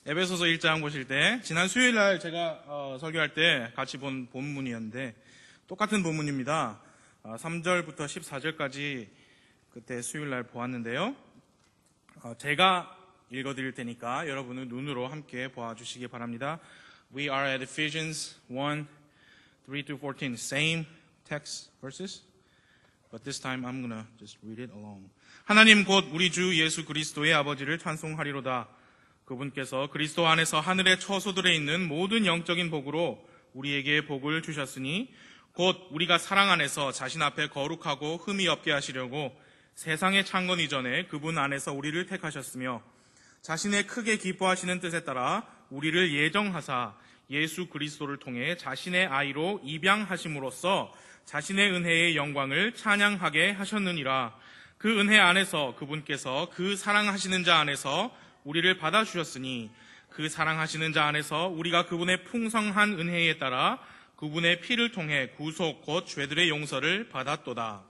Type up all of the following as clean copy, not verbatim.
에베소서 1장 보실 때 지난 수요일 날 제가 설교할 때 같이 본 본문이었는데 똑같은 본문입니다. 3절부터 14절까지 그때 수요일 날 보았는데요. 제가 읽어드릴 테니까 여러분은 눈으로 함께 보아주시기 바랍니다. We are at Ephesians 1, 3-14, same text verses, but this time I'm gonna just read it along. 하나님 곧 우리 주 예수 그리스도의 아버지를 찬송하리로다. 그분께서 그리스도 안에서 하늘의 처소들에 있는 모든 영적인 복으로 우리에게 복을 주셨으니 곧 우리가 사랑 안에서 자신 앞에 거룩하고 흠이 없게 하시려고 세상의 창건 이전에 그분 안에서 우리를 택하셨으며 자신의 크게 기뻐하시는 뜻에 따라 우리를 예정하사 예수 그리스도를 통해 자신의 아이로 입양하심으로써 자신의 은혜의 영광을 찬양하게 하셨느니라. 그 은혜 안에서 그분께서 그 사랑하시는 자 안에서 우리를 받아주셨으니 그 사랑하시는 자 안에서 우리가 그분의 풍성한 은혜에 따라 그분의 피를 통해 구속 곧 죄들의 용서를 받았도다.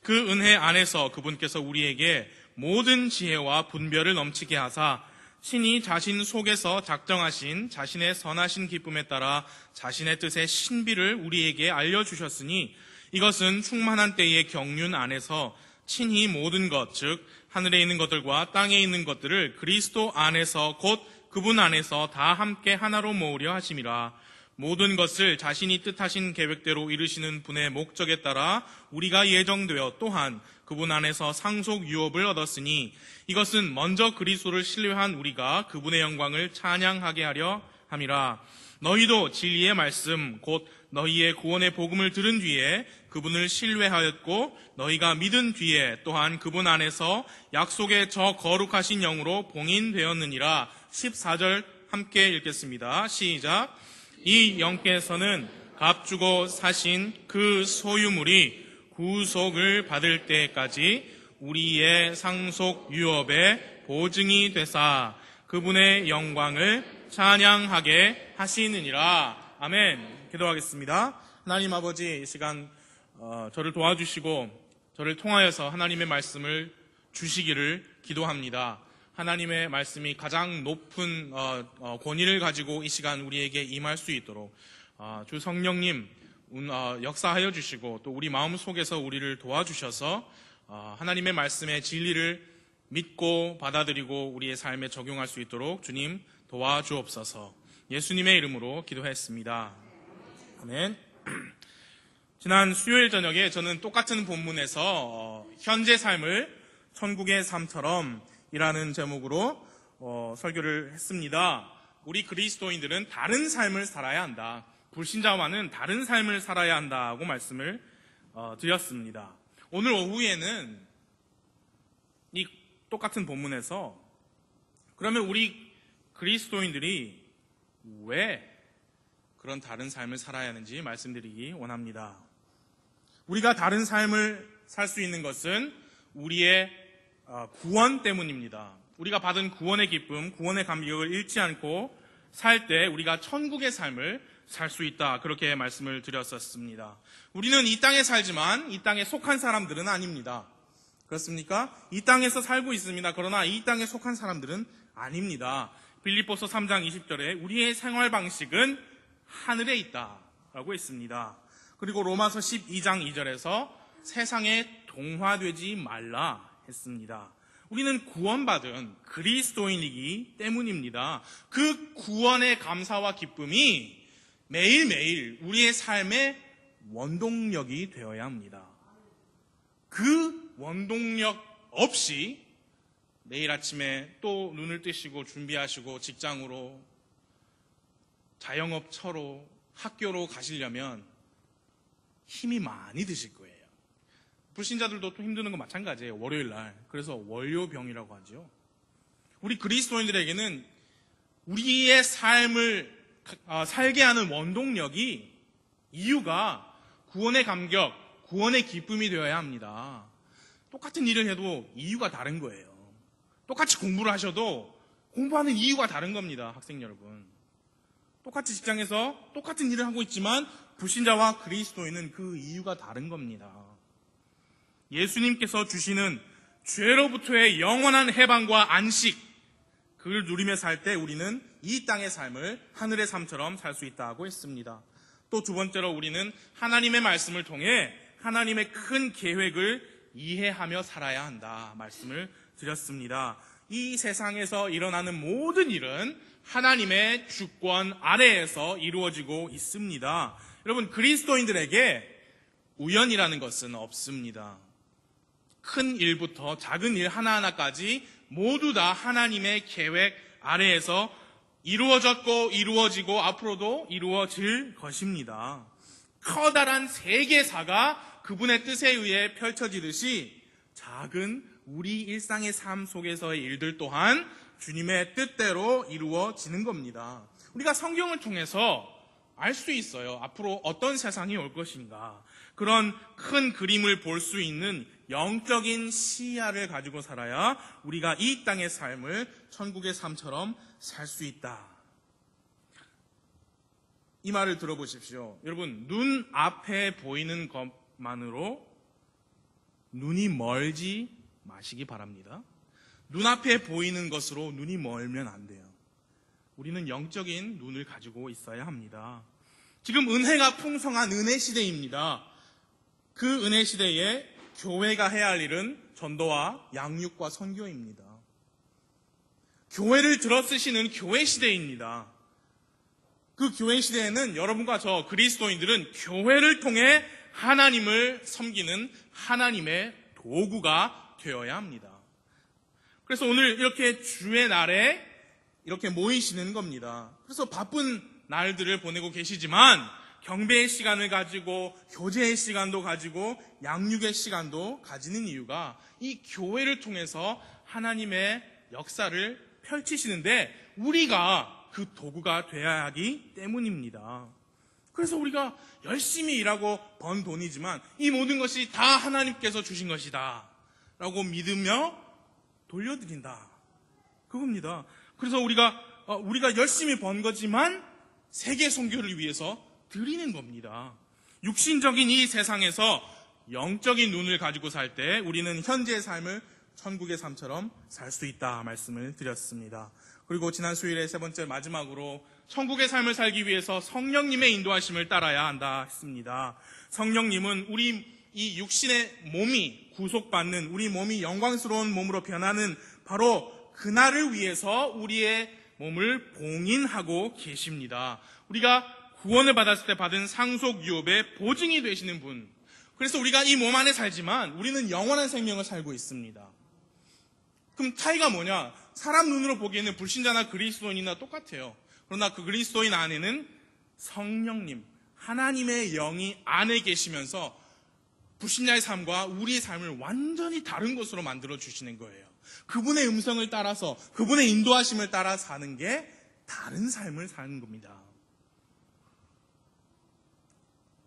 그 은혜 안에서 그분께서 우리에게 모든 지혜와 분별을 넘치게 하사 신이 자신 속에서 작정하신 자신의 선하신 기쁨에 따라 자신의 뜻의 신비를 우리에게 알려주셨으니 이것은 충만한 때의 경륜 안에서 친히 모든 것, 즉 하늘에 있는 것들과 땅에 있는 것들을 그리스도 안에서 곧 그분 안에서 다 함께 하나로 모으려 하심이라. 모든 것을 자신이 뜻하신 계획대로 이루시는 분의 목적에 따라 우리가 예정되어 또한 그분 안에서 상속 유업을 얻었으니 이것은 먼저 그리스도를 신뢰한 우리가 그분의 영광을 찬양하게 하려 함이라. 너희도 진리의 말씀 곧 너희의 구원의 복음을 들은 뒤에 그분을 신뢰하였고 너희가 믿은 뒤에 또한 그분 안에서 약속의 저 거룩하신 영으로 봉인되었느니라. 14절 함께 읽겠습니다. 시작. 이 영께서는 값주고 사신 그 소유물이 구속을 받을 때까지 우리의 상속 유업의 보증이 되사 그분의 영광을 찬양하게 하시느니라. 아멘. 기도하겠습니다. 하나님 아버지, 이 시간 저를 도와주시고 저를 통하여서 하나님의 말씀을 주시기를 기도합니다. 하나님의 말씀이 가장 높은 권위를 가지고 이 시간 우리에게 임할 수 있도록 주 성령님 역사하여 주시고 또 우리 마음 속에서 우리를 도와주셔서 하나님의 말씀의 진리를 믿고 받아들이고 우리의 삶에 적용할 수 있도록 주님 도와주옵소서. 예수님의 이름으로 기도했습니다. 아멘. 지난 수요일 저녁에 저는 똑같은 본문에서 현재 삶을 천국의 삶처럼 이라는 제목으로 설교를 했습니다. 우리 그리스도인들은 다른 삶을 살아야 한다. 불신자와는 다른 삶을 살아야 한다고 말씀을 드렸습니다. 오늘 오후에는 이 똑같은 본문에서 그러면 우리 그리스도인들이 왜 그런 다른 삶을 살아야 하는지 말씀드리기 원합니다. 우리가 다른 삶을 살 수 있는 것은 우리의 구원 때문입니다. 우리가 받은 구원의 기쁨, 구원의 감격을 잃지 않고 살 때 우리가 천국의 삶을 살 수 있다. 그렇게 말씀을 드렸었습니다. 우리는 이 땅에 살지만 이 땅에 속한 사람들은 아닙니다. 그렇습니까? 이 땅에서 살고 있습니다. 그러나 이 땅에 속한 사람들은 아닙니다. 빌립보서 3장 20절에 우리의 생활 방식은 하늘에 있다라고 했습니다. 그리고 로마서 12장 2절에서 세상에 동화되지 말라 했습니다. 우리는 구원받은 그리스도인이기 때문입니다. 그 구원의 감사와 기쁨이 매일매일 우리의 삶의 원동력이 되어야 합니다. 그 원동력 없이 매일 아침에 또 눈을 뜨시고 준비하시고 직장으로 자영업처로 학교로 가시려면 힘이 많이 드실 거예요. 불신자들도 또 힘드는 건 마찬가지예요. 월요일 날. 그래서 월요병이라고 하죠. 우리 그리스도인들에게는 우리의 삶을 살게 하는 원동력이 이유가 구원의 감격, 구원의 기쁨이 되어야 합니다. 똑같은 일을 해도 이유가 다른 거예요. 똑같이 공부를 하셔도 공부하는 이유가 다른 겁니다. 학생 여러분. 똑같이 직장에서 똑같은 일을 하고 있지만 불신자와 그리스도인은 그 이유가 다른 겁니다. 예수님께서 주시는 죄로부터의 영원한 해방과 안식, 그를 누리며 살 때 우리는 이 땅의 삶을 하늘의 삶처럼 살 수 있다고 했습니다. 또 두 번째로 우리는 하나님의 말씀을 통해 하나님의 큰 계획을 이해하며 살아야 한다 말씀을 드렸습니다. 이 세상에서 일어나는 모든 일은 하나님의 주권 아래에서 이루어지고 있습니다. 여러분, 그리스도인들에게 우연이라는 것은 없습니다. 큰 일부터 작은 일 하나하나까지 모두 다 하나님의 계획 아래에서 이루어졌고 이루어지고 앞으로도 이루어질 것입니다. 커다란 세계사가 그분의 뜻에 의해 펼쳐지듯이 작은 우리 일상의 삶 속에서의 일들 또한 주님의 뜻대로 이루어지는 겁니다. 우리가 성경을 통해서 알 수 있어요. 앞으로 어떤 세상이 올 것인가. 그런 큰 그림을 볼 수 있는 영적인 시야를 가지고 살아야 우리가 이 땅의 삶을 천국의 삶처럼 살 수 있다. 이 말을 들어보십시오. 여러분, 눈 앞에 보이는 것만으로 눈이 멀지 마시기 바랍니다. 눈앞에 보이는 것으로 눈이 멀면 안 돼요. 우리는 영적인 눈을 가지고 있어야 합니다. 지금 은혜가 풍성한 은혜 시대입니다. 그 은혜 시대에 교회가 해야 할 일은 전도와 양육과 선교입니다. 교회를 들어쓰시는 교회 시대입니다. 그 교회 시대에는 여러분과 저 그리스도인들은 교회를 통해 하나님을 섬기는 하나님의 도구가 되어야 합니다. 그래서 오늘 이렇게 주의 날에 이렇게 모이시는 겁니다. 그래서 바쁜 날들을 보내고 계시지만 경배의 시간을 가지고 교제의 시간도 가지고 양육의 시간도 가지는 이유가 이 교회를 통해서 하나님의 역사를 펼치시는데 우리가 그 도구가 되어야 하기 때문입니다. 그래서 우리가 열심히 일하고 번 돈이지만 이 모든 것이 다 하나님께서 주신 것이다 라고 믿으며 돌려드린다. 그겁니다. 그래서 우리가 열심히 번 거지만 세계 선교를 위해서 드리는 겁니다. 육신적인 이 세상에서 영적인 눈을 가지고 살 때 우리는 현재의 삶을 천국의 삶처럼 살 수 있다 말씀을 드렸습니다. 그리고 지난 수요일에 세 번째 마지막으로 천국의 삶을 살기 위해서 성령님의 인도하심을 따라야 한다 했습니다. 성령님은 우리 이 육신의 몸이 구속받는, 우리 몸이 영광스러운 몸으로 변하는 바로 그날을 위해서 우리의 몸을 봉인하고 계십니다. 우리가 구원을 받았을 때 받은 상속 유업의 보증이 되시는 분. 그래서 우리가 이 몸 안에 살지만 우리는 영원한 생명을 살고 있습니다. 그럼 차이가 뭐냐? 사람 눈으로 보기에는 불신자나 그리스도인이나 똑같아요. 그러나 그 그리스도인 안에는 성령님, 하나님의 영이 안에 계시면서 불신자의 삶과 우리의 삶을 완전히 다른 것으로 만들어 주시는 거예요. 그분의 음성을 따라서, 그분의 인도하심을 따라 사는 게 다른 삶을 사는 겁니다.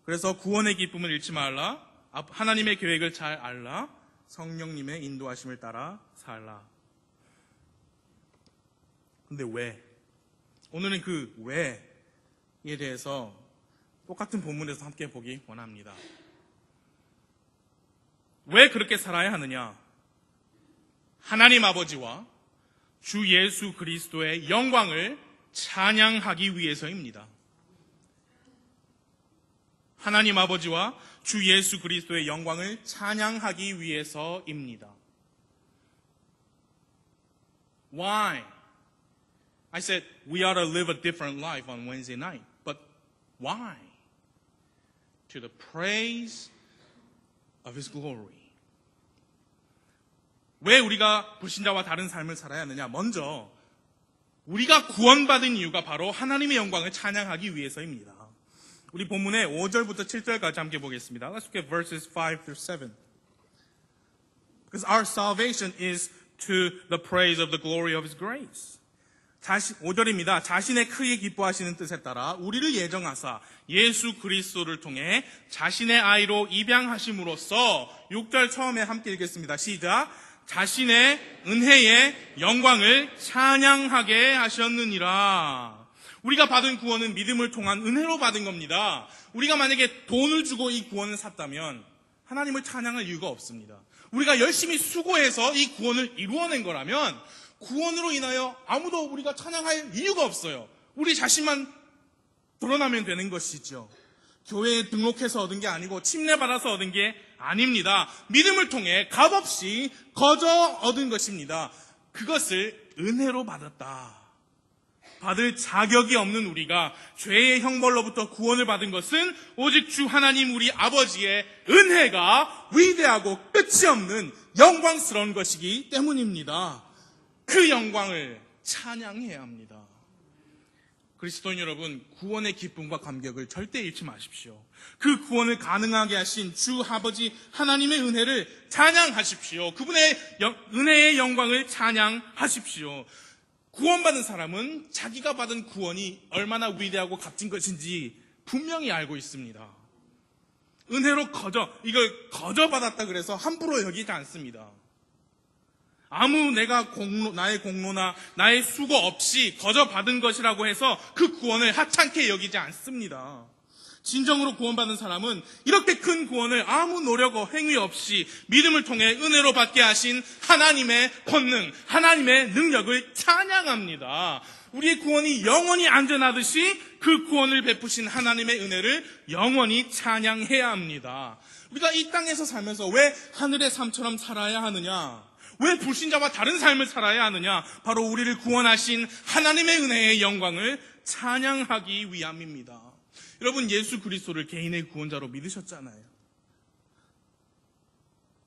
그래서 구원의 기쁨을 잃지 말라, 하나님의 계획을 잘 알라, 성령님의 인도하심을 따라 살라. 근데 왜? 오늘은 그 왜에 대해서 똑같은 본문에서 함께 보기 원합니다. 왜 그렇게 살아야 하느냐? 하나님 아버지와 주 예수 그리스도의 영광을 찬양하기 위해서입니다. 하나님 아버지와 주 예수 그리스도의 영광을 찬양하기 위해서입니다. Why? I said we ought to live a different life on Wednesday night. But why? To the praise of His glory. 왜 우리가 불신자와 다른 삶을 살아야 하느냐? 먼저 우리가 구원받은 이유가 바로 하나님의 영광을 찬양하기 위해서입니다. 우리 본문의 5절부터 7절까지 함께 보겠습니다. Let's look at verses 5 through 7. Because our salvation is to the praise of the glory of His grace. 5절입니다. 자신의 크게 기뻐하시는 뜻에 따라 우리를 예정하사 예수 그리스도를 통해 자신의 아이로 입양하심으로써 6절 처음에 함께 읽겠습니다. 시작. 자신의 은혜의 영광을 찬양하게 하셨느니라. 우리가 받은 구원은 믿음을 통한 은혜로 받은 겁니다. 우리가 만약에 돈을 주고 이 구원을 샀다면 하나님을 찬양할 이유가 없습니다. 우리가 열심히 수고해서 이 구원을 이루어낸 거라면 구원으로 인하여 아무도 우리가 찬양할 이유가 없어요. 우리 자신만 드러나면 되는 것이죠. 교회에 등록해서 얻은 게 아니고 침례받아서 얻은 게 아닙니다. 믿음을 통해 값없이 거저 얻은 것입니다. 그것을 은혜로 받았다. 받을 자격이 없는 우리가 죄의 형벌로부터 구원을 받은 것은 오직 주 하나님 우리 아버지의 은혜가 위대하고 끝이 없는 영광스러운 것이기 때문입니다. 그 영광을 찬양해야 합니다. 그리스도인 여러분, 구원의 기쁨과 감격을 절대 잃지 마십시오. 그 구원을 가능하게 하신 주 아버지 하나님의 은혜를 찬양하십시오. 그분의 은혜의 영광을 찬양하십시오. 구원받은 사람은 자기가 받은 구원이 얼마나 위대하고 값진 것인지 분명히 알고 있습니다. 은혜로 이걸 거저 받았다 그래서 함부로 여기지 않습니다. 아무 나의 공로나 나의 수고 없이 거저 받은 것이라고 해서 그 구원을 하찮게 여기지 않습니다. 진정으로 구원받은 사람은 이렇게 큰 구원을 아무 노력과 행위 없이 믿음을 통해 은혜로 받게 하신 하나님의 권능, 하나님의 능력을 찬양합니다. 우리의 구원이 영원히 안전하듯이 그 구원을 베푸신 하나님의 은혜를 영원히 찬양해야 합니다. 우리가 이 땅에서 살면서 왜 하늘의 삶처럼 살아야 하느냐? 왜 불신자와 다른 삶을 살아야 하느냐? 바로 우리를 구원하신 하나님의 은혜의 영광을 찬양하기 위함입니다. 여러분, 예수 그리스도를 개인의 구원자로 믿으셨잖아요.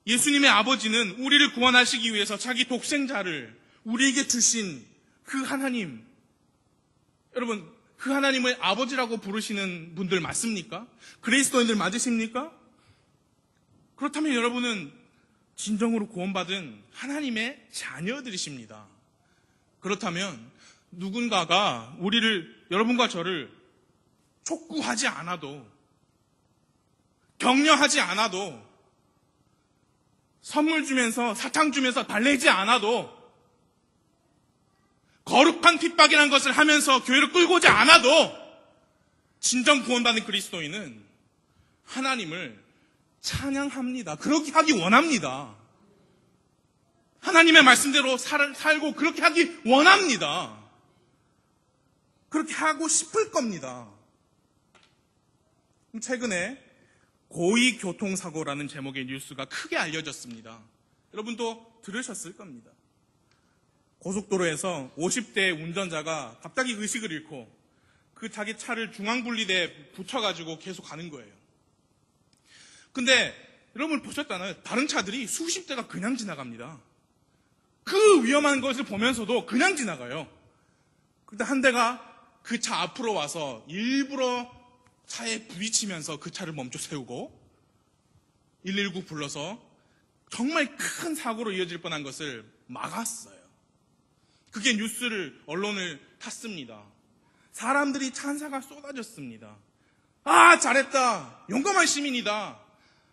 예수님의 아버지는 우리를 구원하시기 위해서 자기 독생자를 우리에게 주신 그 하나님, 여러분, 그 하나님을 아버지라고 부르시는 분들 맞습니까? 그리스도인들 맞으십니까? 그렇다면 여러분은 진정으로 구원받은 하나님의 자녀들이십니다. 그렇다면 누군가가 여러분과 저를 촉구하지 않아도, 격려하지 않아도, 선물 주면서 사탕 주면서 달래지 않아도, 거룩한 핍박이라는 것을 하면서 교회를 끌고 오지 않아도 진정 구원받은 그리스도인은 하나님을 찬양합니다. 그렇게 하기 원합니다. 하나님의 말씀대로 살고 그렇게 하기 원합니다. 그렇게 하고 싶을 겁니다. 최근에 고의 교통사고라는 제목의 뉴스가 크게 알려졌습니다. 여러분도 들으셨을 겁니다. 고속도로에서 50대 운전자가 갑자기 의식을 잃고 그 자기 차를 중앙분리대에 붙여가지고 계속 가는 거예요. 근데 여러분 보셨잖아요. 다른 차들이 수십 대가 그냥 지나갑니다. 그 위험한 것을 보면서도 그냥 지나가요. 근데 한 대가 그 차 앞으로 와서 일부러 차에 부딪히면서 그 차를 멈춰 세우고 119 불러서 정말 큰 사고로 이어질 뻔한 것을 막았어요. 그게 언론을 탔습니다. 사람들이 찬사가 쏟아졌습니다. 아, 잘했다. 용감한 시민이다.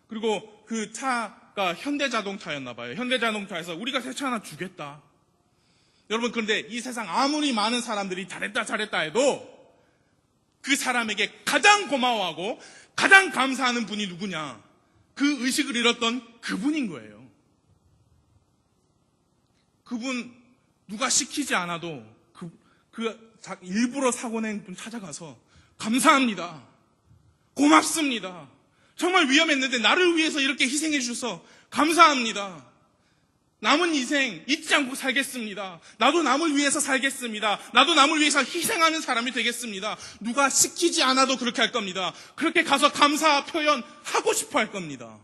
그리고 그 차가 현대자동차였나 봐요. 현대자동차에서 우리가 새 차 하나 주겠다. 여러분, 그런데 이 세상 아무리 많은 사람들이 잘했다 해도 그 사람에게 가장 고마워하고 가장 감사하는 분이 누구냐? 그 의식을 잃었던 그분인 거예요. 그분 누가 시키지 않아도 일부러 사고 낸 분 찾아가서 감사합니다. 고맙습니다. 정말 위험했는데 나를 위해서 이렇게 희생해 주셔서 감사합니다. 남은 인생 잊지 않고 살겠습니다. 나도 남을 위해서 살겠습니다. 나도 남을 위해서 희생하는 사람이 되겠습니다. 누가 시키지 않아도 그렇게 할 겁니다. 그렇게 가서 감사 표현하고 싶어 할 겁니다.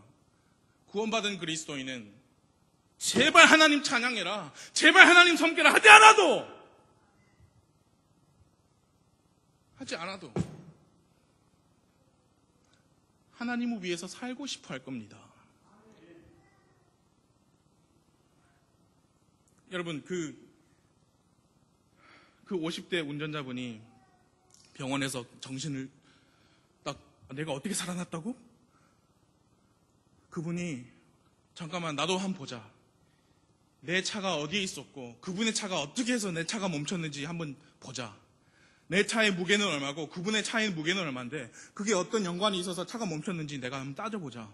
구원받은 그리스도인은 제발 하나님 찬양해라, 제발 하나님 섬겨라 하지 않아도 하나님을 위해서 살고 싶어 할 겁니다. 여러분, 그 50대 운전자분이 병원에서 정신을 내가 어떻게 살아났다고? 그분이 잠깐만 나도 한번 보자. 내 차가 어디에 있었고 그분의 차가 어떻게 해서 내 차가 멈췄는지 한번 보자. 내 차의 무게는 얼마고 그분의 차의 무게는 얼마인데 그게 어떤 연관이 있어서 차가 멈췄는지 내가 한번 따져보자.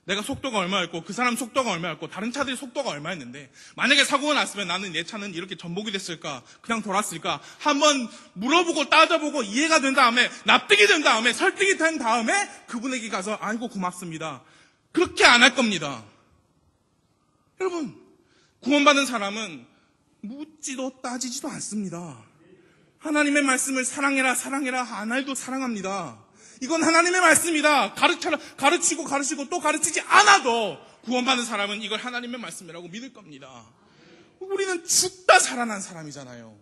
내가 속도가 얼마였고 그 사람 속도가 얼마였고 다른 차들이 속도가 얼마였는데 만약에 사고가 났으면 나는 내 차는 이렇게 전복이 됐을까 그냥 돌았을까 한번 물어보고 따져보고 이해가 된 다음에 납득이 된 다음에 설득이 된 다음에 그분에게 가서 아이고 고맙습니다. 그렇게 안 할 겁니다. 여러분 구원받은 사람은 묻지도 따지지도 않습니다. 하나님의 말씀을 사랑해라 사랑해라 안 해도 사랑합니다. 이건 하나님의 말씀이다. 가르치고 또 가르치지 않아도 구원받은 사람은 이걸 하나님의 말씀이라고 믿을 겁니다. 우리는 죽다 살아난 사람이잖아요.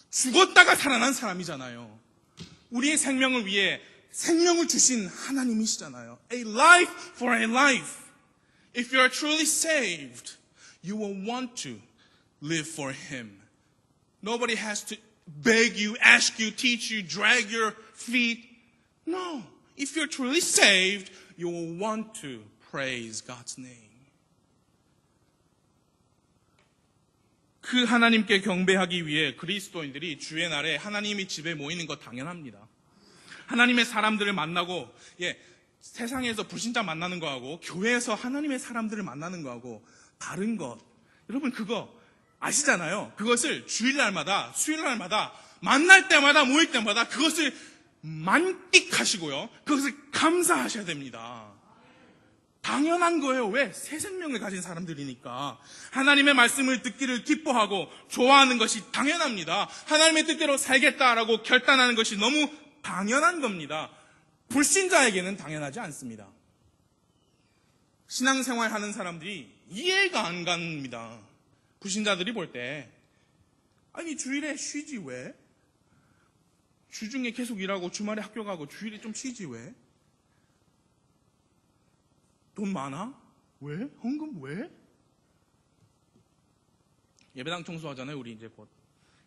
죽었다가 살아난 사람이잖아요. 우리의 생명을 위해 생명을 주신 하나님이시잖아요. A life for a life. If you are truly saved, you will want to live for Him. Nobody has to beg you, ask you, teach you, drag your feet. No. If you're truly saved, you will want to praise God's name. 그 하나님께 경배하기 위해 그리스도인들이 주의 날에 하나님의 집에 모이는 것 당연합니다. 하나님의 사람들을 만나고 세상에서 불신자 만나는 거하고 교회에서 하나님의 사람들을 만나는 거하고 다른 것. 여러분 그거 아시잖아요. 그것을 주일날마다 수요일날마다 만날 때마다 모일 때마다 그것을 만끽하시고요. 그것을 감사하셔야 됩니다. 당연한 거예요. 왜? 새 생명을 가진 사람들이니까. 하나님의 말씀을 듣기를 기뻐하고 좋아하는 것이 당연합니다. 하나님의 뜻대로 살겠다라고 결단하는 것이 너무 당연한 겁니다. 불신자에게는 당연하지 않습니다. 신앙생활 하는 사람들이 이해가 안 갑니다. 불신자들이 볼 때 아니 주일에 쉬지 왜? 주중에 계속 일하고 주말에 학교 가고 주일에 좀 쉬지 왜? 돈 많아? 왜? 헌금 왜? 예배당 청소하잖아요 우리 이제 곧.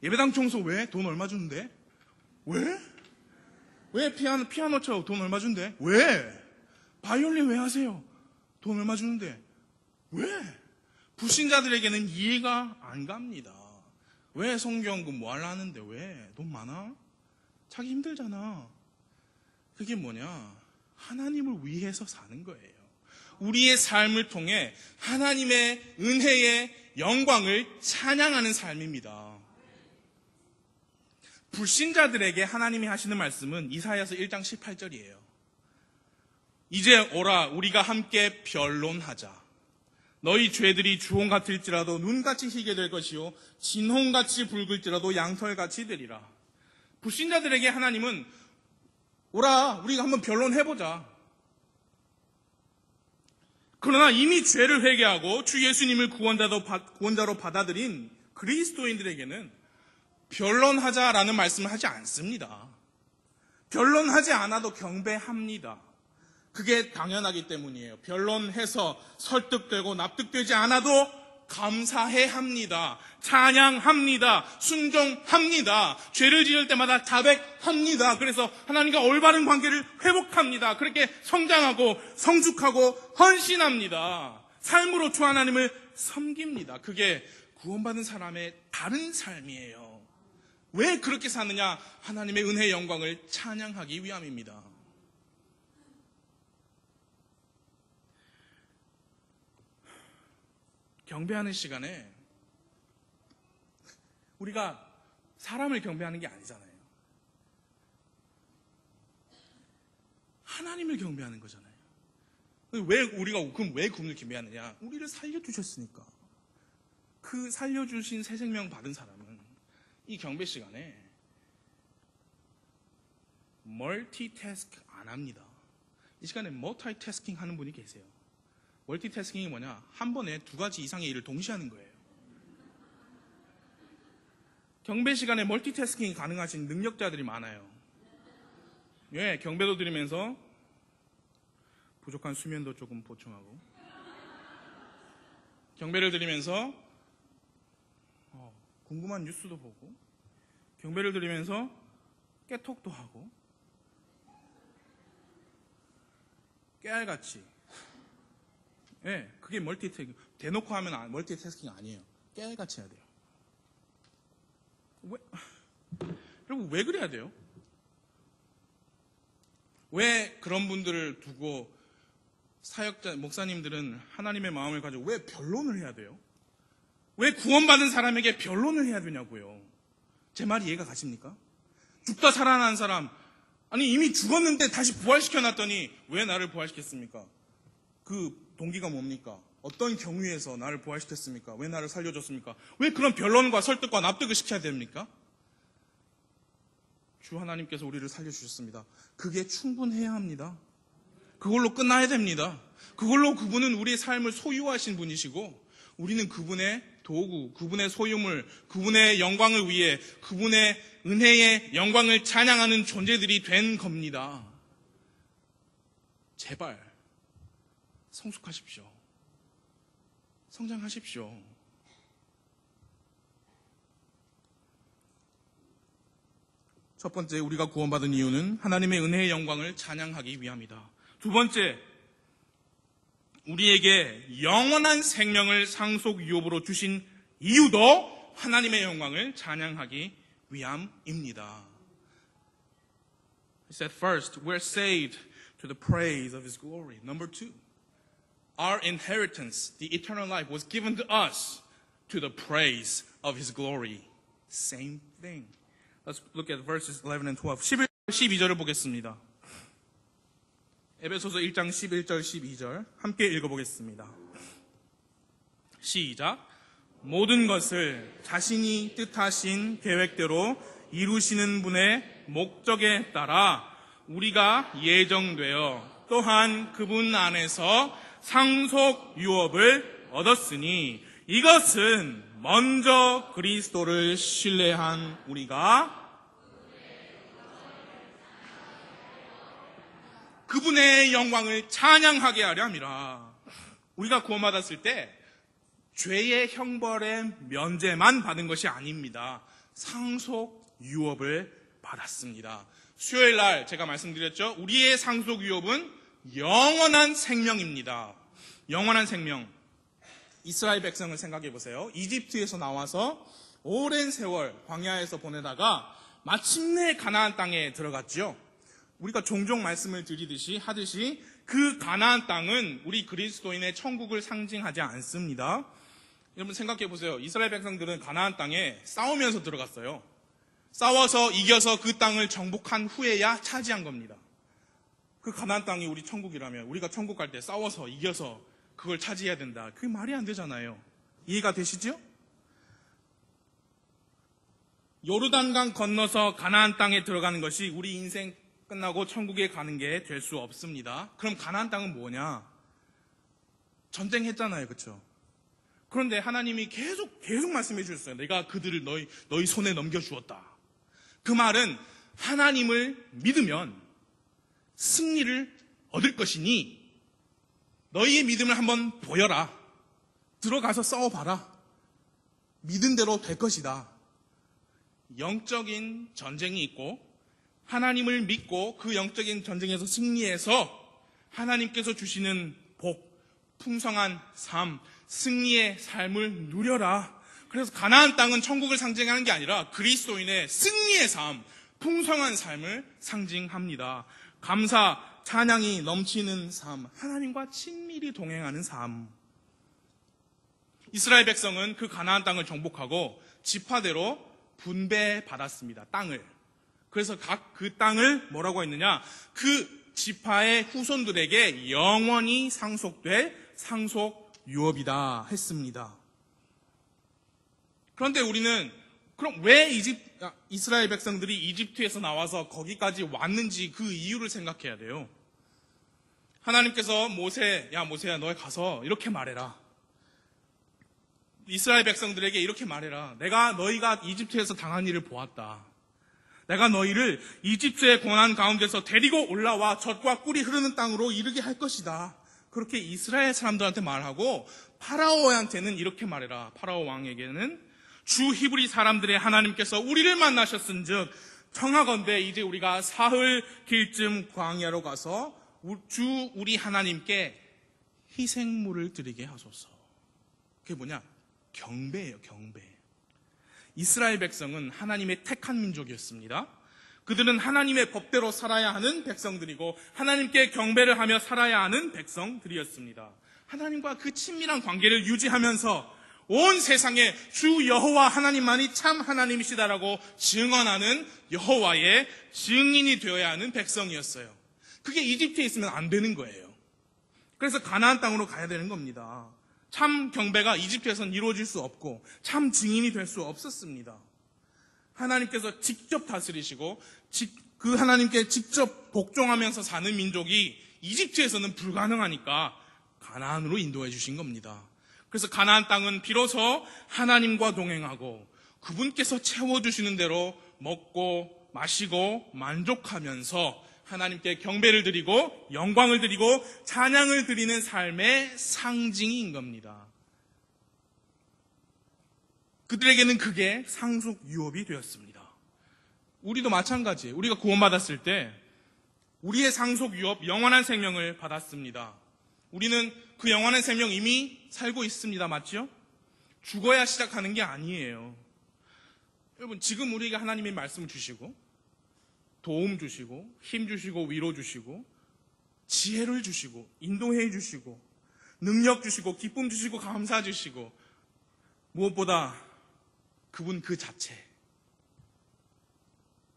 예배당 청소 왜? 돈 얼마 주는데? 왜? 왜 피아노 쳐? 돈 얼마 준대? 왜? 바이올린 왜 하세요? 돈 얼마 주는데? 왜? 불신자들에게는 이해가 안 갑니다. 왜 성경금 뭐 하려 하는데 왜? 돈 많아? 자기 힘들잖아. 그게 뭐냐? 하나님을 위해서 사는 거예요. 우리의 삶을 통해 하나님의 은혜의 영광을 찬양하는 삶입니다. 불신자들에게 하나님이 하시는 말씀은 이사야서 1장 18절이에요. 이제 오라 우리가 함께 변론하자. 너희 죄들이 주홍 같을지라도 눈같이 희게 될 것이요 진홍같이 붉을지라도 양털같이 되리라. 불신자들에게 하나님은 오라 우리가 한번 변론해보자. 그러나 이미 죄를 회개하고 주 예수님을 구원자로 받아들인 그리스도인들에게는 변론하자라는 말씀을 하지 않습니다. 변론하지 않아도 경배합니다. 그게 당연하기 때문이에요. 변론해서 설득되고 납득되지 않아도 감사해 합니다. 찬양합니다. 순종합니다. 죄를 지을 때마다 자백합니다. 그래서 하나님과 올바른 관계를 회복합니다. 그렇게 성장하고 성숙하고 헌신합니다. 삶으로 주 하나님을 섬깁니다. 그게 구원받은 사람의 다른 삶이에요. 왜 그렇게 사느냐? 하나님의 은혜의 영광을 찬양하기 위함입니다. 경배하는 시간에 우리가 사람을 경배하는 게 아니잖아요. 하나님을 경배하는 거잖아요. 그럼 왜 그분을 경배하느냐? 우리를 살려주셨으니까. 그 살려주신 새 생명 받은 사람은 이 경배 시간에 멀티태스크 안 합니다. 이 시간에 멀티태스킹 하는 분이 계세요. 멀티태스킹이 뭐냐? 한 번에 두 가지 이상의 일을 동시에 하는 거예요. 경배 시간에 멀티태스킹이 가능하신 능력자들이 많아요. 예, 경배도 드리면서 부족한 수면도 조금 보충하고, 경배를 드리면서 궁금한 뉴스도 보고, 경배를 드리면서 깨톡도 하고, 깨알같이. 예, 그게 멀티태스킹. 대놓고 하면 멀티태스킹 아니에요. 깨알같이 해야 돼요. 여러분, 왜 그래야 돼요? 왜 그런 분들을 두고 사역자, 목사님들은 하나님의 마음을 가지고 왜 변론을 해야 돼요? 왜 구원받은 사람에게 변론을 해야 되냐고요. 제 말이 이해가 가십니까? 죽다 살아난 사람, 아니 이미 죽었는데 다시 부활시켜놨더니 왜 나를 부활시켰습니까? 그 동기가 뭡니까? 어떤 경위에서 나를 부활시켰습니까? 왜 나를 살려줬습니까? 왜 그런 변론과 설득과 납득을 시켜야 됩니까? 주 하나님께서 우리를 살려주셨습니다. 그게 충분해야 합니다. 그걸로 끝나야 됩니다. 그걸로 그분은 우리의 삶을 소유하신 분이시고 우리는 그분의 도구, 그분의 소유물, 그분의 영광을 위해 그분의 은혜의 영광을 찬양하는 존재들이 된 겁니다. 제발 성숙하십시오. 성장하십시오. 첫 번째, 우리가 구원받은 이유는 하나님의 은혜의 영광을 찬양하기 위함이다. 두 번째, 우리에게 영원한 생명을 상속 유업으로 주신 이유도 하나님의 영광을 찬양하기 위함입니다. He said, first, we're saved to the praise of His glory. Number two, our inheritance, the eternal life, was given to us to the praise of His glory. Same thing. Let's look at verses 11 and 12. 11절, 12절을 보겠습니다. 에베소서 1장 11절, 12절 함께 읽어보겠습니다. 시작. 모든 것을 자신이 뜻하신 계획대로 이루시는 분의 목적에 따라 우리가 예정되어 또한 그분 안에서 상속 유업을 얻었으니 이것은 먼저 그리스도를 신뢰한 우리가 그분의 영광을 찬양하게 하려 함이라. 우리가 구원받았을 때 죄의 형벌의 면제만 받은 것이 아닙니다. 상속 유업을 받았습니다. 수요일 날 제가 말씀드렸죠. 우리의 상속 유업은 영원한 생명입니다. 영원한 생명. 이스라엘 백성을 생각해 보세요. 이집트에서 나와서 오랜 세월 광야에서 보내다가 마침내 가나안 땅에 들어갔죠. 우리가 종종 말씀을 하듯이 그 가나안 땅은 우리 그리스도인의 천국을 상징하지 않습니다. 여러분 생각해 보세요. 이스라엘 백성들은 가나안 땅에 싸우면서 들어갔어요. 싸워서 이겨서 그 땅을 정복한 후에야 차지한 겁니다. 그 가나안 땅이 우리 천국이라면 우리가 천국 갈 때 싸워서 이겨서 그걸 차지해야 된다. 그게 말이 안 되잖아요. 이해가 되시죠? 요르단강 건너서 가나안 땅에 들어가는 것이 우리 인생 끝나고 천국에 가는 게 될 수 없습니다. 그럼 가나안 땅은 뭐냐? 전쟁했잖아요. 그렇죠? 그런데 하나님이 계속 말씀해 주셨어요. 내가 그들을 너희 손에 넘겨주었다. 그 말은 하나님을 믿으면 승리를 얻을 것이니 너희의 믿음을 한번 보여라. 들어가서 싸워봐라. 믿은 대로 될 것이다. 영적인 전쟁이 있고 하나님을 믿고 그 영적인 전쟁에서 승리해서 하나님께서 주시는 복, 풍성한 삶, 승리의 삶을 누려라. 그래서 가나안 땅은 천국을 상징하는 게 아니라 그리스도인의 승리의 삶, 풍성한 삶을 상징합니다. 감사, 찬양이 넘치는 삶, 하나님과 친밀히 동행하는 삶. 이스라엘 백성은 그 가나안 땅을 정복하고 지파대로 분배받았습니다. 땅을. 그래서 각 그 땅을 뭐라고 했느냐? 그 지파의 후손들에게 영원히 상속될 상속 유업이다 했습니다. 그런데 우리는 그럼 왜 이스라엘 백성들이 이집트에서 나와서 거기까지 왔는지 그 이유를 생각해야 돼요. 하나님께서 모세야 너희 가서 이렇게 말해라. 이스라엘 백성들에게 이렇게 말해라. 너희가 이집트에서 당한 일을 보았다. 내가 너희를 이집트의 고난 가운데서 데리고 올라와 젖과 꿀이 흐르는 땅으로 이르게 할 것이다. 그렇게 이스라엘 사람들한테 말하고 파라오한테는 이렇게 말해라. 파라오 왕에게는 주 히브리 사람들의 하나님께서 우리를 만나셨은즉 청하건대 이제 우리가 사흘 길쯤 광야로 가서 주 우리 하나님께 희생물을 드리게 하소서. 그게 뭐냐? 경배예요. 경배. 이스라엘 백성은 하나님의 택한 민족이었습니다. 그들은 하나님의 법대로 살아야 하는 백성들이고 하나님께 경배를 하며 살아야 하는 백성들이었습니다. 하나님과 그 친밀한 관계를 유지하면서 온 세상에 주 여호와 하나님만이 참 하나님이시다라고 증언하는 여호와의 증인이 되어야 하는 백성이었어요. 그게 이집트에 있으면 안 되는 거예요. 그래서 가나안 땅으로 가야 되는 겁니다. 참 경배가 이집트에서는 이루어질 수 없고 참 증인이 될 수 없었습니다. 하나님께서 직접 다스리시고 그 하나님께 직접 복종하면서 사는 민족이 이집트에서는 불가능하니까 가나안으로 인도해 주신 겁니다. 그래서 가나안 땅은 비로소 하나님과 동행하고 그분께서 채워주시는 대로 먹고 마시고 만족하면서 하나님께 경배를 드리고 영광을 드리고 찬양을 드리는 삶의 상징인 겁니다. 그들에게는 그게 상속 유업이 되었습니다. 우리도 마찬가지예요. 우리가 구원받았을 때 우리의 상속 유업, 영원한 생명을 받았습니다. 우리는 그 영원한 생명 이미 살고 있습니다. 맞죠? 죽어야 시작하는 게 아니에요. 여러분, 지금 우리에게 하나님의 말씀을 주시고 도움 주시고 힘 주시고 위로 주시고 지혜를 주시고 인도해 주시고 능력 주시고 기쁨 주시고 감사 주시고 무엇보다 그분 그 자체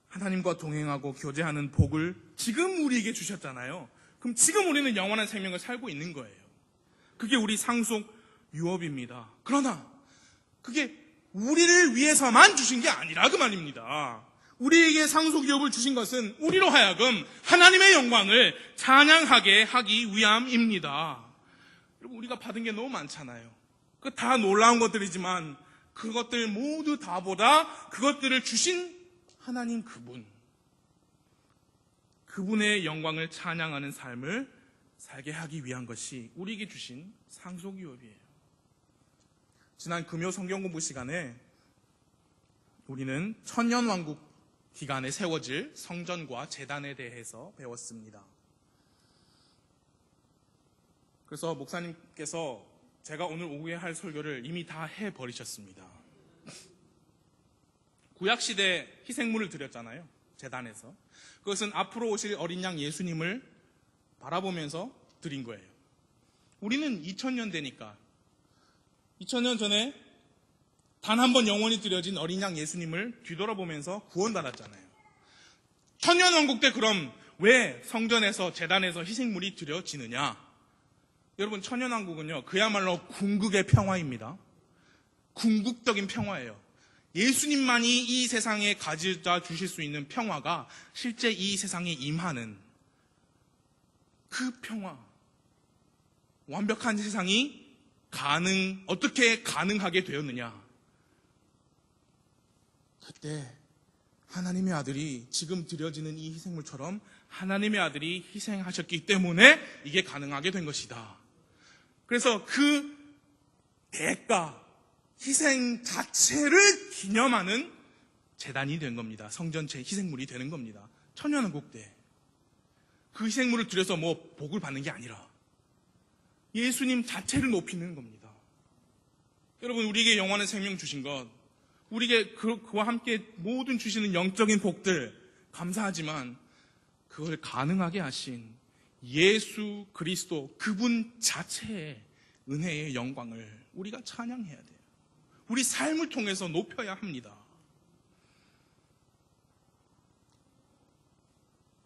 하나님과 동행하고 교제하는 복을 지금 우리에게 주셨잖아요. 그럼 지금 우리는 영원한 생명을 살고 있는 거예요. 그게 우리 상속 유업입니다. 그러나 그게 우리를 위해서만 주신 게 아니라 그 말입니다. 우리에게 상속 유업을 주신 것은 우리로 하여금 하나님의 영광을 찬양하게 하기 위함입니다. 여러분, 우리가 받은 게 너무 많잖아요. 그 다 놀라운 것들이지만 그것들 모두 다보다 그것들을 주신 하나님 그분의 영광을 찬양하는 삶을 살게 하기 위한 것이 우리에게 주신 상속 유업이에요. 지난 금요 성경 공부 시간에 우리는 천년왕국 기간에 세워질 성전과 제단에 대해서 배웠습니다. 그래서 목사님께서 제가 오늘 오후에 할 설교를 이미 다 해버리셨습니다. 구약시대 희생물을 드렸잖아요. 제단에서. 그것은 앞으로 오실 어린 양 예수님을 바라보면서 드린 거예요. 우리는 2000년 되니까 2000년 전에 단 한 번 영원히 드려진 어린 양 예수님을 뒤돌아보면서 구원받았잖아요. 천년왕국 때 그럼 왜 성전에서 제단에서 희생물이 드려지느냐? 여러분, 천년왕국은요 그야말로 궁극의 평화입니다. 궁극적인 평화예요. 예수님만이 이 세상에 가져다 주실 수 있는 평화가 실제 이 세상에 임하는 그 평화, 완벽한 세상이 어떻게 가능하게 되었느냐? 그때 하나님의 아들이 지금 드려지는 이 희생물처럼 하나님의 아들이 희생하셨기 때문에 이게 가능하게 된 것이다. 그래서 그 대가, 희생 자체를 기념하는 제단이 된 겁니다. 성전체 희생물이 되는 겁니다. 천년왕국 때 그 희생물을 드려서 복을 받는 게 아니라 예수님 자체를 높이는 겁니다. 여러분, 우리에게 영원한 생명 주신 것, 우리에게 그와 함께 모든 주시는 영적인 복들 감사하지만 그걸 가능하게 하신 예수 그리스도 그분 자체의 은혜의 영광을 우리가 찬양해야 돼요. 우리 삶을 통해서 높여야 합니다.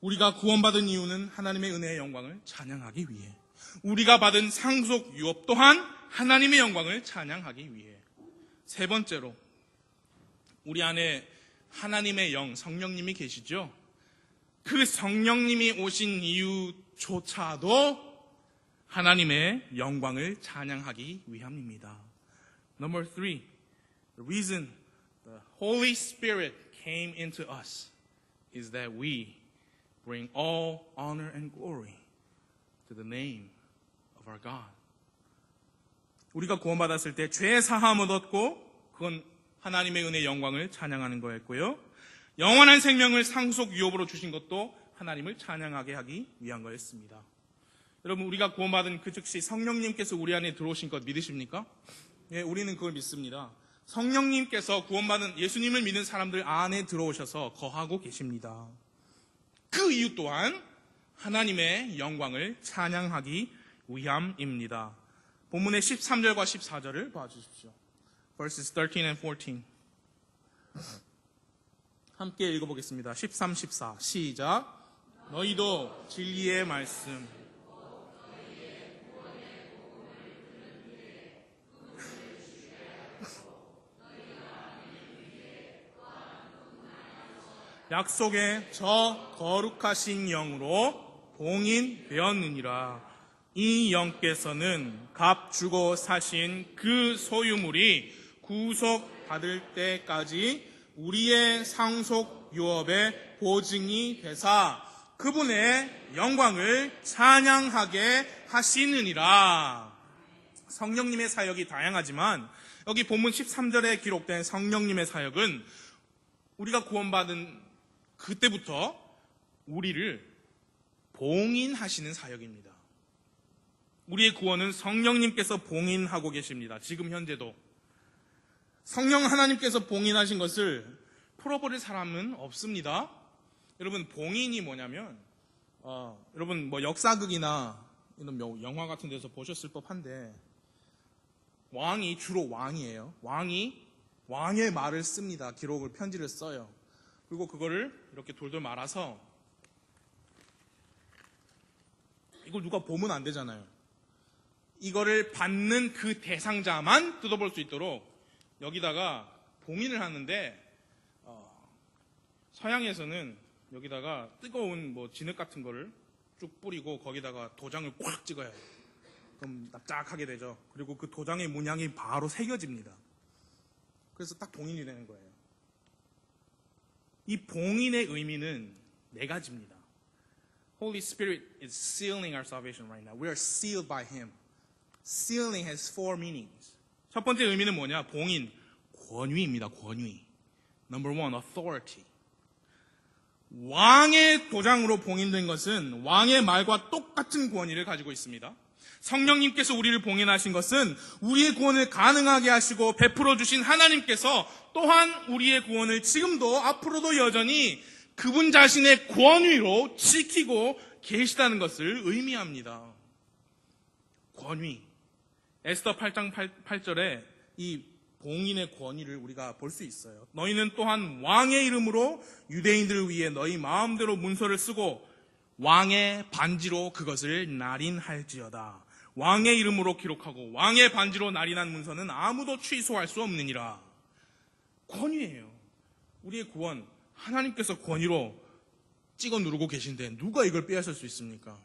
우리가 구원받은 이유는 하나님의 은혜의 영광을 찬양하기 위해, 우리가 받은 상속 유업 또한 하나님의 영광을 찬양하기 위해. 세 번째로, 우리 안에 하나님의 영, 성령님이 계시죠? 그 성령님이 오신 이유조차도 하나님의 영광을 찬양하기 위함입니다. Number 3, the reason the Holy Spirit came into us is that we bring all honor and glory to the name of our God. 우리가 구원받았을 때 죄 사함을 얻고 그건 하나님의 은혜의 영광을 찬양하는 거였고요. 영원한 생명을 상속 유업으로 주신 것도 하나님을 찬양하게 하기 위한 거였습니다. 여러분, 우리가 구원받은 그 즉시 성령님께서 우리 안에 들어오신 것 믿으십니까? 예, 우리는 그걸 믿습니다. 성령님께서 구원받은 예수님을 믿는 사람들 안에 들어오셔서 거하고 계십니다. 그 이유 또한 하나님의 영광을 찬양하기 위함입니다. 본문의 13절과 14절을 봐주십시오. Verses 13 and 14. 함께 읽어보겠습니다. 13, 14 시작. 너희도 진리의 말씀 약속의 저 거룩하신 영으로 봉인되었느니라. 이 영께서는 값 주고 사신 그 소유물이 구속받을 때까지 우리의 상속 유업의 보증이 되사 그분의 영광을 찬양하게 하시느니라. 성령님의 사역이 다양하지만 여기 본문 13절에 기록된 성령님의 사역은 우리가 구원받은 그때부터 우리를 봉인하시는 사역입니다. 우리의 구원은 성령님께서 봉인하고 계십니다. 지금 현재도. 성령 하나님께서 봉인하신 것을 풀어버릴 사람은 없습니다. 여러분, 봉인이 뭐냐면, 여러분, 역사극이나 이런 영화 같은 데서 보셨을 법한데, 왕이, 주로 왕이에요. 왕의 말을 씁니다. 기록을, 편지를 써요. 그리고 그거를 이렇게 돌돌 말아서, 이걸 누가 보면 안 되잖아요. 이거를 받는 그 대상자만 뜯어볼 수 있도록 여기다가 봉인을 하는데, 서양에서는 여기다가 뜨거운 진흙 같은 거를 쭉 뿌리고 거기다가 도장을 꽉 찍어요. 그럼 납작하게 되죠. 그리고 그 도장의 문양이 바로 새겨집니다. 그래서 딱 봉인이 되는 거예요. 이 봉인의 의미는 네 가지입니다. Holy Spirit is sealing our salvation right now. We are sealed by Him. Sealing has four meanings. 첫 번째 의미는 뭐냐? 봉인, 권위입니다. 권위. Number one, authority. 왕의 도장으로 봉인된 것은 왕의 말과 똑같은 권위를 가지고 있습니다. 성령님께서 우리를 봉인하신 것은 우리의 구원을 가능하게 하시고 베풀어 주신 하나님께서 또한 우리의 구원을 지금도 앞으로도 여전히 그분 자신의 권위로 지키고 계시다는 것을 의미합니다. 권위. 에스더 8장 8절에 이 봉인의 권위를 우리가 볼 수 있어요. 너희는 또한 왕의 이름으로 유대인들을 위해 너희 마음대로 문서를 쓰고 왕의 반지로 그것을 날인할지어다. 왕의 이름으로 기록하고 왕의 반지로 날인한 문서는 아무도 취소할 수 없느니라. 권위예요. 우리의 구원, 하나님께서 권위로 찍어 누르고 계신데 누가 이걸 빼앗을 수 있습니까?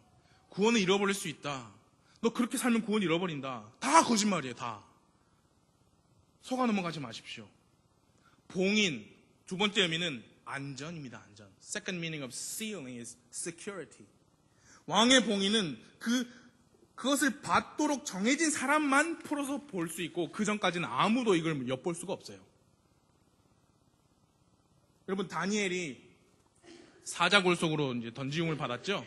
구원을 잃어버릴 수 있다. 너 그렇게 살면 구원 잃어버린다. 다 거짓말이에요. 다. 속아 넘어가지 마십시오. 봉인, 두 번째 의미는 안전입니다. 안전. Second meaning of sealing is security. 왕의 봉인은 그것을 받도록 정해진 사람만 풀어서 볼 수 있고 그 전까지는 아무도 이걸 엿볼 수가 없어요. 여러분, 다니엘이 사자굴 속으로 이제 던짐을 받았죠?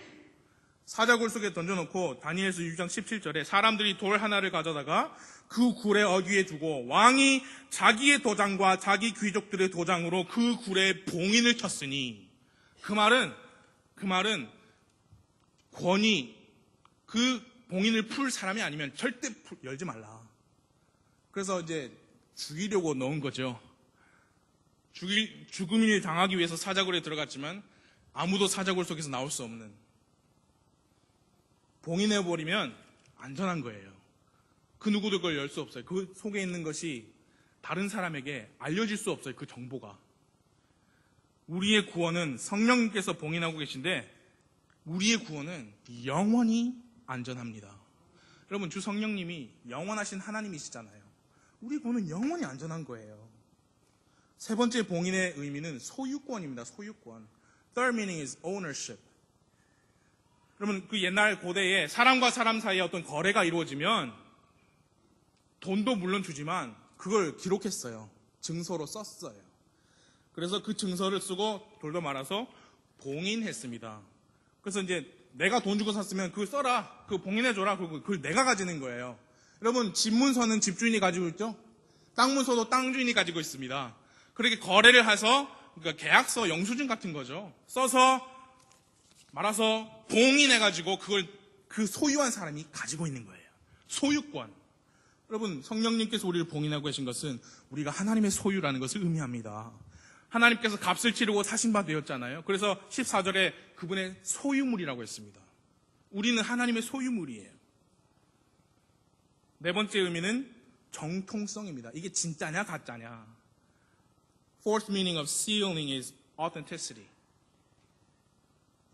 사자굴 속에 던져놓고 다니엘서 6장 17절에 사람들이 돌 하나를 가져다가 그 굴의 어귀에 두고 왕이 자기의 도장과 자기 귀족들의 도장으로 그 굴에 봉인을 쳤으니 그 말은 권위, 그 봉인을 풀 사람이 아니면 절대 열지 말라. 그래서 이제 죽이려고 넣은 거죠. 죽음을 당하기 위해서 사자굴에 들어갔지만 아무도 사자굴 속에서 나올 수 없는, 봉인해버리면 안전한 거예요. 그 누구도 그걸 열 수 없어요. 그 속에 있는 것이 다른 사람에게 알려질 수 없어요. 그 정보가. 우리의 구원은 성령님께서 봉인하고 계신데 우리의 구원은 영원히 안전합니다. 여러분, 주 성령님이 영원하신 하나님이시잖아요. 우리 구원은 영원히 안전한 거예요. 세 번째 봉인의 의미는 소유권입니다. 소유권. Third meaning is ownership. 여러분, 그 옛날 고대에 사람과 사람 사이에 어떤 거래가 이루어지면 돈도 물론 주지만 그걸 기록했어요. 증서로 썼어요. 그래서 그 증서를 쓰고 돌도 말아서 봉인했습니다. 그래서 이제 내가 돈 주고 샀으면 그걸 써라. 그거 봉인해줘라. 그리고 그걸 내가 가지는 거예요. 여러분, 집문서는 집주인이 가지고 있죠? 땅 문서도 땅 주인이 가지고 있습니다. 그렇게 거래를 해서, 그러니까 계약서, 영수증 같은 거죠. 써서 말아서 봉인해가지고 그걸 그 소유한 사람이 가지고 있는 거예요. 소유권. 여러분, 성령님께서 우리를 봉인하고 계신 것은 우리가 하나님의 소유라는 것을 의미합니다. 하나님께서 값을 치르고 사신 바 되었잖아요. 그래서 14절에 그분의 소유물이라고 했습니다. 우리는 하나님의 소유물이에요. 네 번째 의미는 정통성입니다. 이게 진짜냐 가짜냐. Fourth meaning of sealing is authenticity.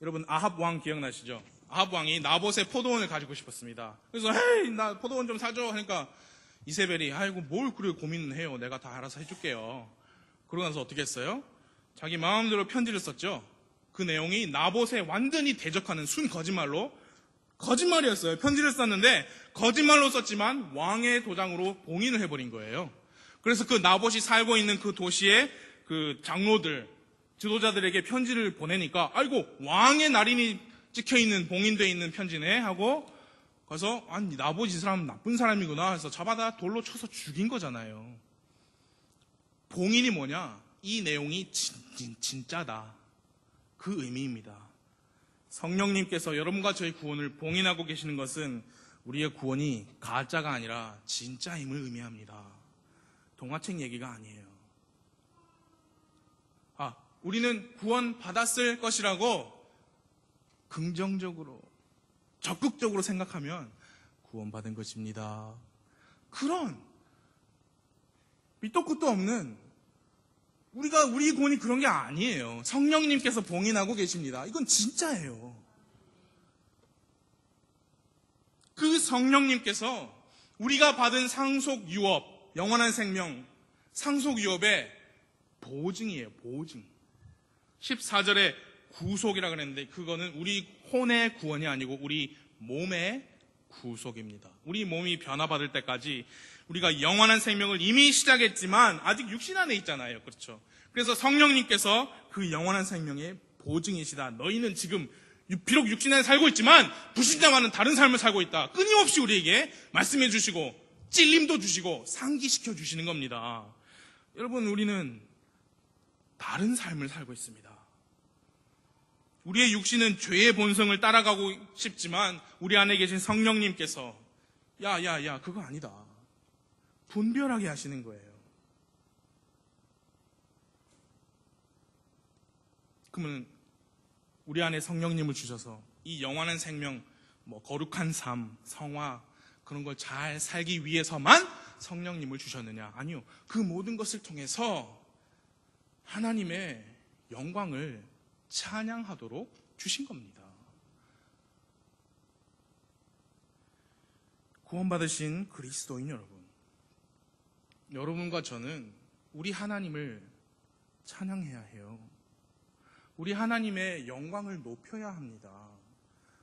여러분, 아합 왕 기억나시죠? 아합 왕이 나봇의 포도원을 가지고 싶었습니다. 그래서 헤이, 나 포도원 좀 사줘 하니까 이세벨이 아이고 뭘 그래 고민을 해요. 내가 다 알아서 해줄게요. 그러고 나서 어떻게 했어요? 자기 마음대로 편지를 썼죠. 그 내용이 나봇에 완전히 대적하는 순 거짓말이었어요. 편지를 썼는데 거짓말로 썼지만 왕의 도장으로 봉인을 해버린 거예요. 그래서 그 나봇이 살고 있는 그 도시의 그 장로들, 지도자들에게 편지를 보내니까 아이고 왕의 날인이 찍혀있는 봉인되어 있는 편지네 하고 가서 아니 나봇 이 사람 나쁜 사람이구나 해서 잡아다 돌로 쳐서 죽인 거잖아요. 봉인이 뭐냐? 이 내용이 진짜다. 그 의미입니다. 성령님께서 여러분과 저희 구원을 봉인하고 계시는 것은 우리의 구원이 가짜가 아니라 진짜임을 의미합니다. 동화책 얘기가 아니에요. 우리는 구원 받았을 것이라고 긍정적으로, 적극적으로 생각하면 구원받은 것입니다. 그런 밑도 끝도 없는 우리 구원이 그런 게 아니에요. 성령님께서 봉인하고 계십니다. 이건 진짜예요. 그 성령님께서 우리가 받은 상속 유업, 영원한 생명, 상속 유업의 보증이에요. 보증. 14절에 구속이라 그랬는데 그거는 우리 혼의 구원이 아니고 우리 몸의 구속입니다. 우리 몸이 변화받을 때까지 우리가 영원한 생명을 이미 시작했지만 아직 육신 안에 있잖아요. 그렇죠? 그래서 성령님께서 그 영원한 생명의 보증이시다. 너희는 지금 비록 육신 안에 살고 있지만 불신자와는 다른 삶을 살고 있다. 끊임없이 우리에게 말씀해 주시고 찔림도 주시고 상기시켜 주시는 겁니다. 여러분, 우리는 다른 삶을 살고 있습니다. 우리의 육신은 죄의 본성을 따라가고 싶지만 우리 안에 계신 성령님께서 야 그거 아니다. 분별하게 하시는 거예요. 그러면 우리 안에 성령님을 주셔서 이 영원한 생명, 거룩한 삶, 성화 그런 걸 잘 살기 위해서만 성령님을 주셨느냐? 아니요. 그 모든 것을 통해서 하나님의 영광을 찬양하도록 주신 겁니다. 구원받으신 그리스도인 여러분, 여러분과 저는 우리 하나님을 찬양해야 해요. 우리 하나님의 영광을 높여야 합니다.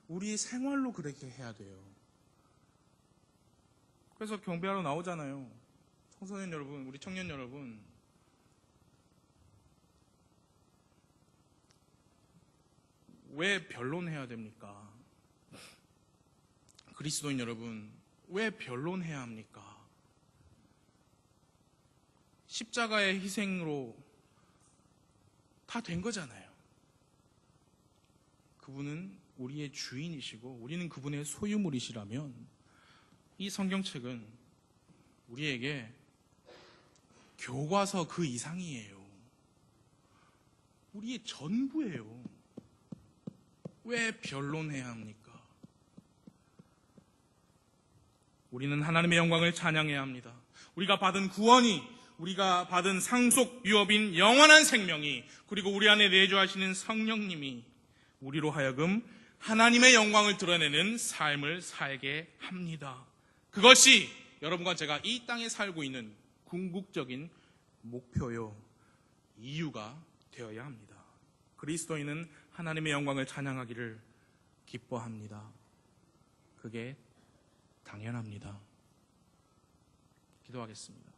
우리 생활로 그렇게 해야 돼요. 그래서 경배하러 나오잖아요. 청소년 여러분, 우리 청년 여러분, 왜 변론해야 됩니까? 그리스도인 여러분, 왜 변론해야 합니까? 십자가의 희생으로 다 된 거잖아요. 그분은 우리의 주인이시고 우리는 그분의 소유물이시라면 이 성경책은 우리에게 교과서 그 이상이에요. 우리의 전부예요. 왜 변론해야 합니까? 우리는 하나님의 영광을 찬양해야 합니다. 우리가 받은 구원이, 우리가 받은 상속 유업인 영원한 생명이, 그리고 우리 안에 내주하시는 성령님이 우리로 하여금 하나님의 영광을 드러내는 삶을 살게 합니다. 그것이 여러분과 제가 이 땅에 살고 있는 궁극적인 목표요, 이유가 되어야 합니다. 그리스도인은 하나님의 영광을 찬양하기를 기뻐합니다. 그게 당연합니다. 기도하겠습니다.